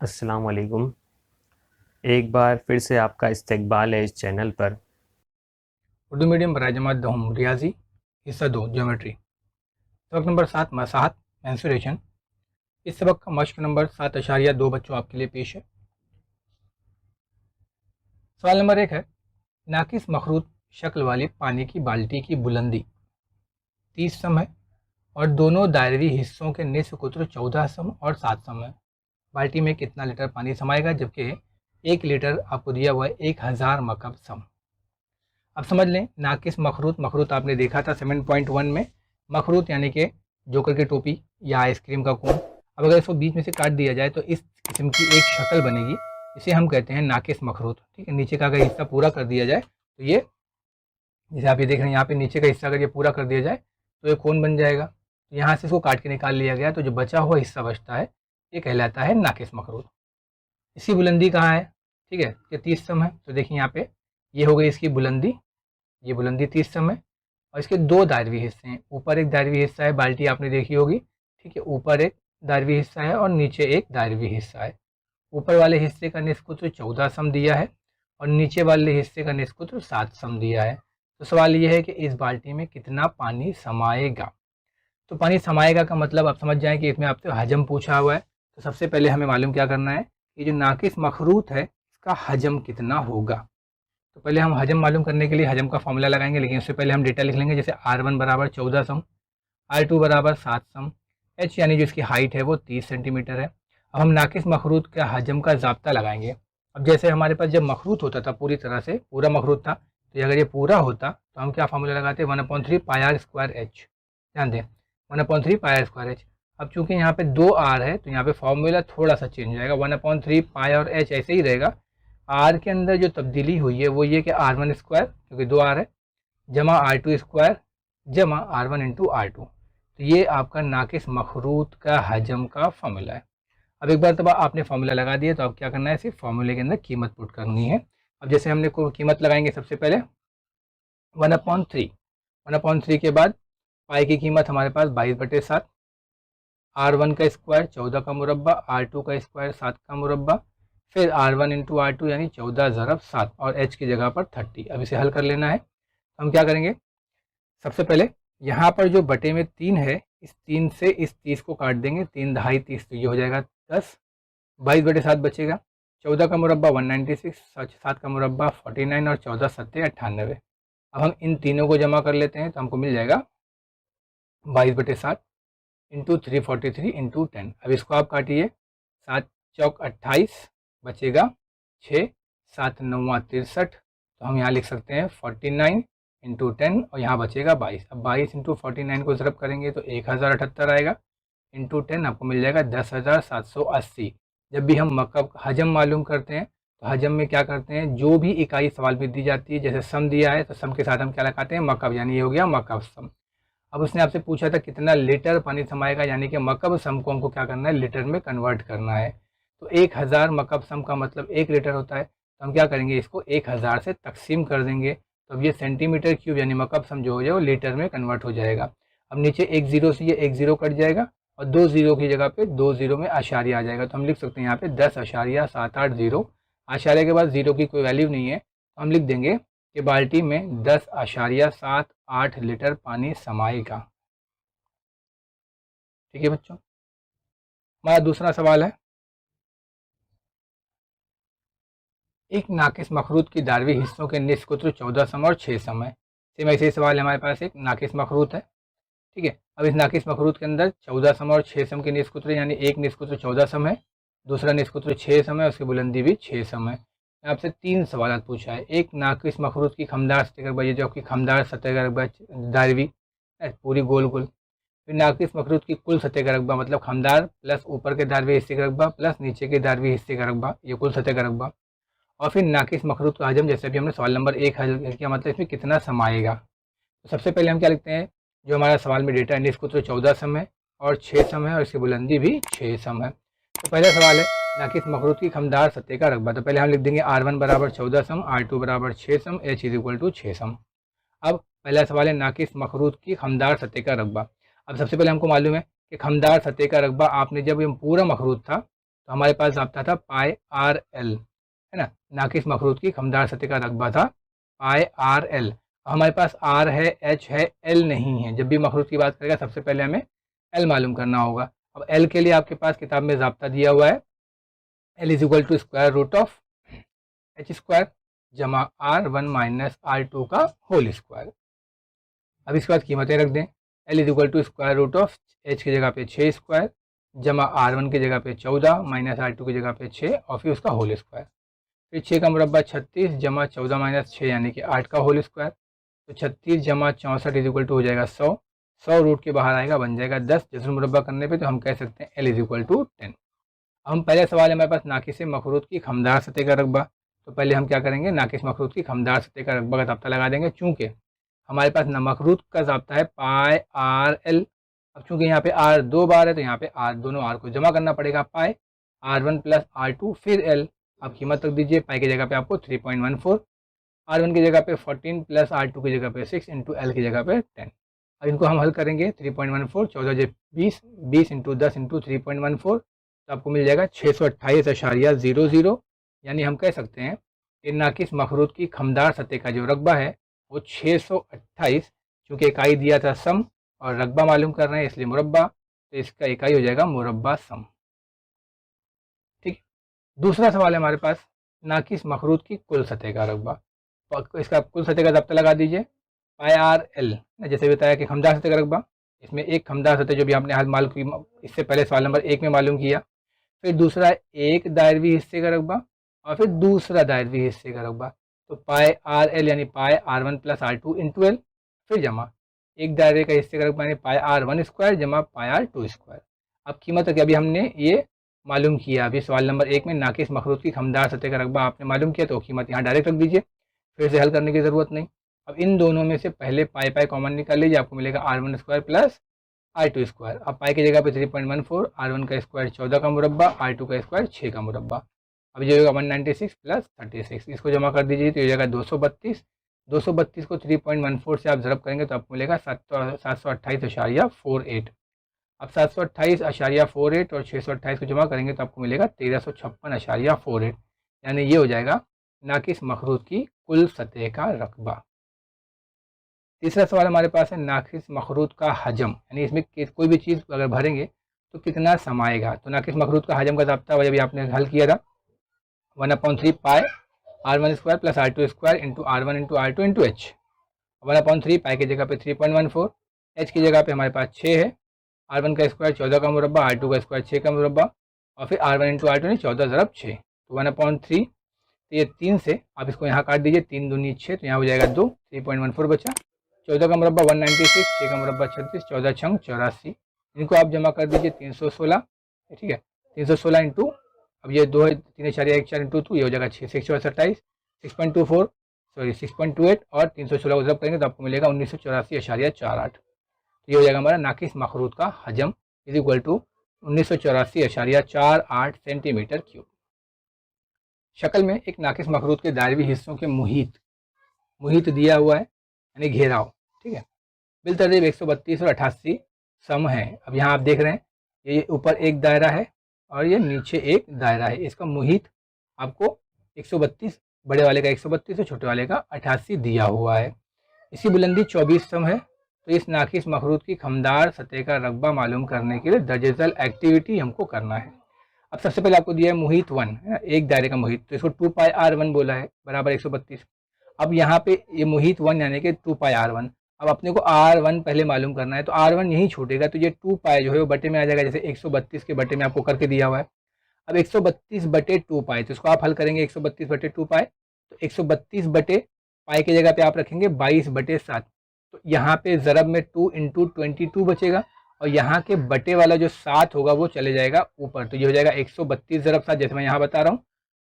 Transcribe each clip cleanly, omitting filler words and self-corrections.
अस्सलाम वालेकुम। एक बार फिर से आपका इस्तकबाल है इस चैनल पर। उर्दू मीडियम बराए जमात दहम रियाजी हिस्सा 2 ज्योमेट्री सबक नंबर 7 मसाहत मेंसुरेशन। इस सबक का मश्क नंबर 7.2 बच्चों आपके लिए पेश है। सवाल नंबर 1 है, नाकिस मखरूत शक्ल वाली पानी की बाल्टी की बुलंदी 30 सम है और दोनों दायरवी हिस्सों के निस्फ कुत्र 14 सम और 7 सम है। बाल्टी में कितना लीटर पानी समाएगा, जबकि 1 लीटर आपको दिया हुआ है 1000 मकब सम। अब समझ लें, नाकिस मखरूत मखरूत आपने देखा था 7.1 में। मखरूत यानी कि जोकर की टोपी या आइसक्रीम का कोन। अब अगर इसको बीच में से काट दिया जाए तो इस किस्म की एक शक्ल बनेगी, इसे हम कहते हैं नाकिस मखरूत। ठीक है, नीचे का अगर हिस्सा पूरा कर दिया जाए तो ये, जैसे आप ये देख रहे हैं यहाँ पे नीचे का हिस्सा अगर ये पूरा कर दिया जाए तो ये कोन बन जाएगा। तो यहाँ से इसको काट के निकाल लिया गया, तो जो बचा हुआ हिस्सा बचता है ये कहलाता है नाकिस मखरूत। इसकी बुलंदी कहाँ है? ठीक है, ये 30 सम है, तो देखिए यहाँ पे ये हो गई इसकी बुलंदी। ये बुलंदी 30 सम है और इसके दो दायरवी हिस्से हैं। ऊपर एक दायरवी हिस्सा है, बाल्टी आपने देखी होगी। ठीक है, ऊपर एक दायरवी हिस्सा है और नीचे एक दायरवी हिस्सा है। ऊपर वाले हिस्से का निष्कुत्र 14 सम दिया है और नीचे वाले हिस्से का निष्कुत्र 7 सम दिया है। तो सवाल ये है कि इस बाल्टी में कितना पानी समाएगा। तो पानी समाएगा का मतलब आप समझ जाएं कि इसमें आपसे हजम पूछा हुआ है। तो सबसे पहले हमें मालूम क्या करना है कि जो नाकिस मखरूत है इसका हजम कितना होगा। तो पहले हम हजम मालूम करने के लिए हजम का फॉर्मूला लगाएंगे, लेकिन उससे पहले हम डेटा लिख लेंगे। जैसे R1 बराबर 14 सम, R2 बराबर 7 सम, H यानी जो इसकी हाइट है वो 30 सेंटीमीटर है। अब हम नाकिस मखरूत का हजम का ज़ाब्ता लगाएंगे। अब जैसे हमारे पास जब मखरूत होता था, पूरी तरह से पूरा मखरूत था, तो अगर ये पूरा होता तो हम क्या फार्मूला लगाते हैं, 1/3 पाई आर स्क्वायर एच। ध्यान दें, 1/3 पाई आर स्क्वायर एच। अब चूंकि यहाँ पे 2 आर है तो यहाँ पे फॉर्मूला थोड़ा सा चेंज हो जाएगा। 1/3 पाई और एच ऐसे ही रहेगा। आर के अंदर जो तब्दीली हुई है वो ये कि R1 स्क्वायर, क्योंकि 2 आर है, जमा R2 स्क्वायर जमा R1 इंटू R2। तो ये आपका नाकिस मखरूत का हजम का फॉर्मूला है। अब एक बार तब आपने फॉर्मूला लगा दिया तो अब क्या करना है, सिर्फ फॉर्मूले के अंदर कीमत पुट करनी है। अब जैसे हमने को कीमत लगाएंगे, सबसे पहले 1/3 के बाद पाई की कीमत हमारे पास 22/7, R1 का स्क्वायर 14 का मुरब्बा, R2 का स्क्वायर 7 का मुरब्बा, फिर R1 इंटू R2 यानी 14 ज़रब 7 और H की जगह पर 30। अब इसे हल कर लेना है। हम क्या करेंगे, सबसे पहले यहाँ पर जो बटे में 3 है, इस 3 से इस 30 को काट देंगे। 3 दहाई 30, तो ये हो जाएगा 10। 22/7 बचेगा। 14 का मुरब्बा 196, 7 का मुरब्बा 49 और 14 सत्ते 98। अब हम इन तीनों को जमा कर लेते हैं तो हमको मिल जाएगा 22/7 इंटू 343 इंटू 10। अब इसको आप काटिए, 7 चौक 28 बचेगा 6, 7 नौवा 63। तो हम यहाँ लिख सकते हैं 49 इंटू 10 और यहाँ बचेगा 22। अब 22 इंटू 49 को ज़रब करेंगे तो 1078 आएगा, इंटू 10 आपको मिल जाएगा 10,780। जब भी हम मकब हजम मालूम करते हैं तो हजम में क्या करते हैं, जो भी इकाई सवाल में दी जाती है, जैसे सम दिया है तो सम के साथ हम क्या लगाते हैं, मकब, यानी ये हो गया मकब सम। अब उसने आपसे पूछा था कितना लीटर पानी समाएगा, यानी कि मकब सम को हमको क्या करना है, लीटर में कन्वर्ट करना है। तो 1000 मकब सम का मतलब 1 लीटर होता है। तो हम क्या करेंगे, इसको 1000 से तकसीम कर देंगे। तो अब ये सेंटीमीटर क्यूब यानी मकब सम जो हो जाए वो लीटर में कन्वर्ट हो जाएगा। अब नीचे एक जीरो से ये एक जीरो कट जाएगा और 2 जीरो की जगह पे 2 जीरो में आशारिया आ जाएगा। तो हम लिख सकते हैं यहाँ पे 10.780। आशारिया के बाद जीरो की कोई वैल्यू नहीं है, तो हम लिख देंगे कि बाल्टी में 10.78 लीटर पानी समाएगा। ठीक है बच्चों, हमारा दूसरा सवाल है, एक नाकिस मखरूत की दारवी हिस्सों के निस्फ कुत्र 14 सम और 6 सम है। सेम ऐसे ही सवाल है, हमारे पास एक नाकिस मखरूत है। ठीक है, अब इस नाकिस मखरूत के अंदर 14 सम और 6 सम के निस्फ कुत्र, यानी एक निस्फ कुत्र 14 सम है, दूसरा निस्फ कुत्र 6 सम है, उसकी बुलंदी भी 6 सम है। आपसे 3 सवाल पूछा है। एक नाकिस मखरूत की खमदार सतह का रकबा, ये जो आपकी खमदार सतह का रकबा दारवी पूरी गोल गोल। फिर नाकिस मखरूत की कुल सतह का रकबा, मतलब खमदार प्लस ऊपर के दारवी हिस्से का रकबा प्लस नीचे के दारवी हिस्से का रकबा, ये कुल सतह का रकबा। और फिर नाकिस मखरूत का हजम, जैसे भी हमने सवाल नंबर 1 हल किया, मतलब इसमें कितना समाएगा। तो सबसे पहले हम क्या लिखते हैं, जो हमारा सवाल में डेटा है, निस्फ कुत्र 14 सम है और 6 सम है और इसकी बुलंदी भी 6 सम है। तो पहला सवाल है नाकिस मखरूत की खमदार सतह का रकबा। तो पहले हम लिख देंगे R1 बराबर 14 सम, R2 बराबर 6 सम, H इज इक्वल टू 6 सम। अब पहला सवाल है नाकिस मखरूत की खमदार सतह का रकबा। अब सबसे पहले हमको मालूम है कि खमदार सतह का रकबा, आपने जब ये पूरा मखरूत था तो हमारे पास ज़ाब्ता था पाई आर एल, है ना, नाकिस मखरूत की खमदार सतह का रकबा था पाई आर एल। हमारे पास आर है, एच है, एल नहीं है। जब भी मखरूत की बात करेगा सबसे पहले हमें एल मालूम करना होगा। अब एल के लिए आपके पास किताब में ज़ाब्ता दिया हुआ है, L is equal to square root of H square जमा R one minus R two का होल स्क्वायर। अब इसके बाद कीमतें रख दें, L is equal to square root of H की जगह पे 6 स्क्वायर जमा आर वन की जगह पे 14 माइनस आर टू की जगह पे 6 और फिर उसका होल स्क्वायर। फिर 6 का मुरब्बा 36 जमा 14 माइनस 6 यानी कि 8 का होल स्क्वायर। तो 36 जमा 64 इज इक्वल टू हो जाएगा 100, 100 रूट के बाहर आएगा, बन जाएगा 10। जैसे मुरब्बा करने पे तो हम कह सकते हैं एल इज इक्वल टू 10। हम पहले सवाल है हमारे पास नाकिस मखरूत की खमदार सतह का रकबा। तो पहले हम क्या करेंगे, नाकिस मखरूत की खमदार सतह का रकबा का ज़ाब्ता लगा देंगे। चूंकि हमारे पास मखरूत का ज़ाब्ता है पाई आर एल। अब चूंकि यहाँ पे आर 2 बार है तो यहाँ पे आर, दोनों आर को जमा करना पड़ेगा, pi R one plus R two फिर एल। अब कीमत रख दीजिए, पाई की जगह पे आपको 3.14, आर वन की जगह पे 14 प्लस आर टू की जगह पे 6 इंटू एल की जगह पे 10। अब इनको हम हल करेंगे, 3.14 14 20, 20 इंटू 10 इंटू 3.14 तो आपको मिल जाएगा 628.00, यानी हम कह सकते हैं कि नाकिस मखरूत की खमदार सतह का जो रकबा है वो 628, चूँकि इकाई दिया था सम और रकबा मालूम कर रहे हैं इसलिए मुरब्बा, तो इसका इकाई हो जाएगा मुरब्बा सम। ठीक, दूसरा सवाल है हमारे पास, नाकिस मखरूत की कुल सतह का रकबा। तो इसका कुल सतह का ज़ाब्ता लगा दीजिए, पाई आर एल, जैसे बताया कि खमदार सतह का रकबा, इसमें एक खमदार सतह जो भी आपने हाल मालूम की, इससे पहले सवाल नंबर 1 में मालूम किया। फिर दूसरा एक दायरवी हिस्से का रकबा और फिर दूसरा दायरवी हिस्से का रकबा। तो पाई आर एल यानी pi R one plus R two into L, फिर जमा एक दायरे का हिस्से का रकबा यानी पाई आर वन स्क्वायर जमा पाई आर टू स्क्वायर। अब कीमत है, अभी हमने ये मालूम किया, अभी सवाल नंबर 1 में नाकिस मखरूत की खमदार सतह का रकबा आपने मालूम किया तो कीमत यहाँ डायरेक्ट रख दीजिए, फिर से हल करने की ज़रूरत नहीं। अब इन दोनों में से पहले पाई पाई कॉमन निकाल लीजिए, आपको मिलेगा R one square plus R two square. अब पाई की जगह पे 3.14, आर वन का स्क्वायर 14 का मुरब्बा, आर टू का स्क्वायर 6 का मुरब्बा। अब ये होगा 196 प्लस 36, इसको जमा कर दीजिए तो ये जाएगा 232। 232 को 3.14 से आप ज़रब करेंगे तो आपको मिलेगा 728.48। अब 728.48 और 628 को जमा करेंगे तो आपको मिलेगा 1356.48, यानी ये हो जाएगा नाकिस मखरूत की कुल सतह का रकबा। तीसरा सवाल हमारे पास है नाकिस मखरूत का हजम, यानी इसमें कोई भी चीज़ अगर भरेंगे तो कितना समाएगा। तो नाकिस मखरूत का हजम का ज़ाब्ता वही अभी आपने हल किया था, 1/3 pi R one square plus R two square into R one into R two into H. 1/3 pi की जगह पे 3.14, एच की जगह पे हमारे पास 6 है, आर वन का स्क्वायर 14 का मुरब्बा, आर टू का स्क्वायर 6 का मुरब्बा और फिर R one into R two यानी 14 ज़रब 6, तो 1/3। तो ये 3 से आप इसको यहाँ काट दीजिए, 3 दूनी 6, तो यहाँ हो जाएगा 2, 3.14 बचा। 14 का मुरब्बा 196, 6 का मुरब्बा 36, 14 छंग 84, इनको आप जमा कर दीजिए 316। ठीक है, 316 इंटू, अब ये 2 है 3.14 इंटू 2, ये हो जाएगा 6 6 27, 6.24 सॉरी 6.28 और 316 को ज़रब करेंगे तो आपको मिलेगा 1984.48। ये हो जाएगा हमारा नाकिस मखरूत का हजम is equal to 1984.48 centimetre cube. शक्ल में एक नाकिस मखरूत के दायरवी हिस्सों के मुहित दिया हुआ है, यानी घेराव। ठीक है, बिलतरतीब 132 और 88 सम है। अब यहाँ आप देख रहे हैं ये ऊपर एक दायरा है और ये नीचे एक दायरा है, इसका मुहित आपको 132 बड़े वाले का 132 और छोटे वाले का 88 दिया हुआ है। इसकी बुलंदी 24 सम है। तो इस नाकिस मखरूत की खमदार सतह का रकबा मालूम करने के लिए दर्जेजल एक्टिविटी हमको करना है। अब सबसे पहले आपको दिया है मुहित 1 है, एक दायरे का मुहित, तो इसको 2 पाई आर वन बोला है बराबर 132। अब यहाँ पे ये मुहित 1 यानी कि 2 पाई आर वन। अब अपने को आर वन पहले मालूम करना है, तो आर वन यहीं छूटेगा तो ये 2 पाई जो है वो बटे में आ जाएगा, जैसे 132 के बटे में आपको करके दिया हुआ है। अब 132 बटे 2 पाई, तो इसको आप हल करेंगे 132 बटे 2 पाई, तो 132 बटे पाई की जगह पे आप रखेंगे 22 बटे 7, तो यहाँ पे ज़रब में 2 इंटू 22 बचेगा और यहाँ के बटे वाला जो 7 होगा वो चले जाएगा ऊपर, तो ये हो जाएगा 132 ज़रब 7 जैसे मैं यहाँ बता रहा हूँ,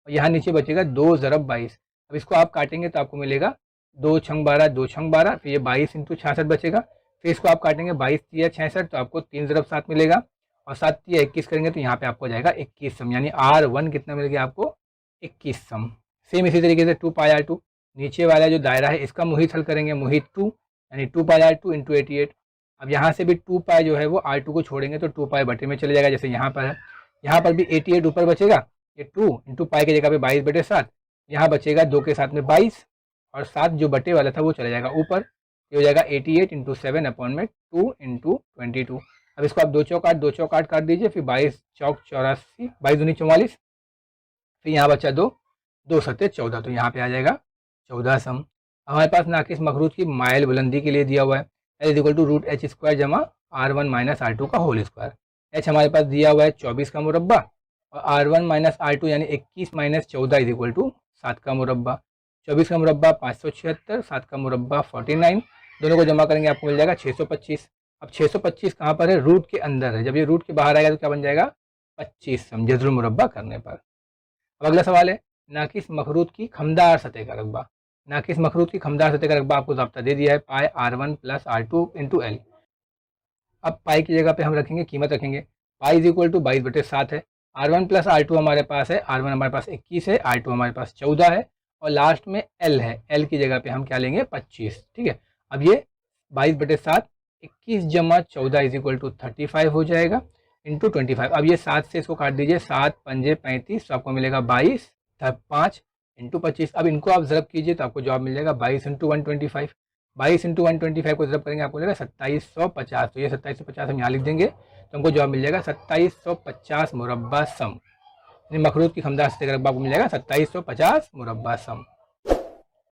और यहाँ नीचे बचेगा 2 ज़रब 22। अब इसको आप काटेंगे तो आपको मिलेगा 2 छंग 12, 2 छंग 12, फिर ये 22 इंटू 66 बचेगा, फिर इसको आप काटेंगे 22 तिया 66 तो आपको 3 ज़रब 7 मिलेगा और 7 तिया 21 करेंगे तो यहाँ पे आपको जाएगा 21 सम, यानी R1 कितना मिल गया आपको 21 सम। सेम इसी तरीके से 2 पाई R2, नीचे वाला जो दायरा है इसका मुहित हल करेंगे, मुहित 2 यानी 2 पाई R2 इंटू 88। अब यहाँ से भी 2 पाई जो है वो R2 को छोड़ेंगे तो 2 पाई बटे में चले जाएगा, जैसे यहाँ पर है यहाँ पर भी 88 ऊपर बचेगा, ये 2 इंटू पाई की जगह पे 22/7, यहाँ बचेगा 2 के साथ में 22 और 7 जो बटे वाला था वो चला जाएगा ऊपर, ये हो जाएगा 88 इंटू 7 अपॉन में 2 इंटू 22। अब इसको आप 2 चौक 8 काट दीजिए, फिर 22 चौक 84, 22 दूनी 44, फिर यहाँ बचा 2, 2 सत्ते 14, तो यहाँ पे आ जाएगा 14 सम। हमारे पास नाकिस मखरूज की माइल बुलंदी के लिए दिया हुआ है L is equal to root H square जमा R1 माइनस R2 का होल स्क्वायर। एच हमारे पास दिया हुआ है 24 का मुरब्बा और R1 माइनस R2 यानी 21 माइनस 14 इज इक्वल टू 7 का मुरब्बा। 24 का मुरब्बा 576, 7 का मुरब्बा 49, दोनों को जमा करेंगे आपको मिल जाएगा 625। अब 625 कहाँ पर है, रूट के अंदर है, जब ये रूट के बाहर आएगा तो क्या बन जाएगा 25 सम जज़्रुल मुरब्बा करने पर। अब अगला सवाल है नाकिस मखरूज की खमदार सतह का रकबा। नाकिस मखरूज की खमदार सतह का रकबा आपको ज़ाब्ता दे दिया है पाई R1 plus R2 into L. अब पाई की जगह पे हम रखेंगे, कीमत रखेंगे, पाई इज इक्वल टू 22/7 है, R1 प्लस R2 हमारे पास है, R1 हमारे पास 21 है, R2 हमारे पास 14 है और लास्ट में L है, L की जगह पे हम क्या लेंगे 25, ठीक है। अब ये 22/7 21 जमा 14 इज इक्वल टू 35 हो जाएगा इंटू 25। अब ये 7 से इसको काट दीजिए, 7 पंजे 35, तो आपको मिलेगा 22, 5 इंटू 25। अब इनको आप ज़रब कीजिए तो आपको जवाब मिल जाएगा 22 इंटू 125। 22 इंटू 125 को ज़रब करेंगे आपको मिलेगा 2750, तो ये 2750 हम यहाँ लिख देंगे तो हमको जवाब मिल जाएगा 2750 मुरब्बा सम। मखरूज की खमदार सतह का रकबा आपको मिल जाएगा 2750 मुरब्बा सम।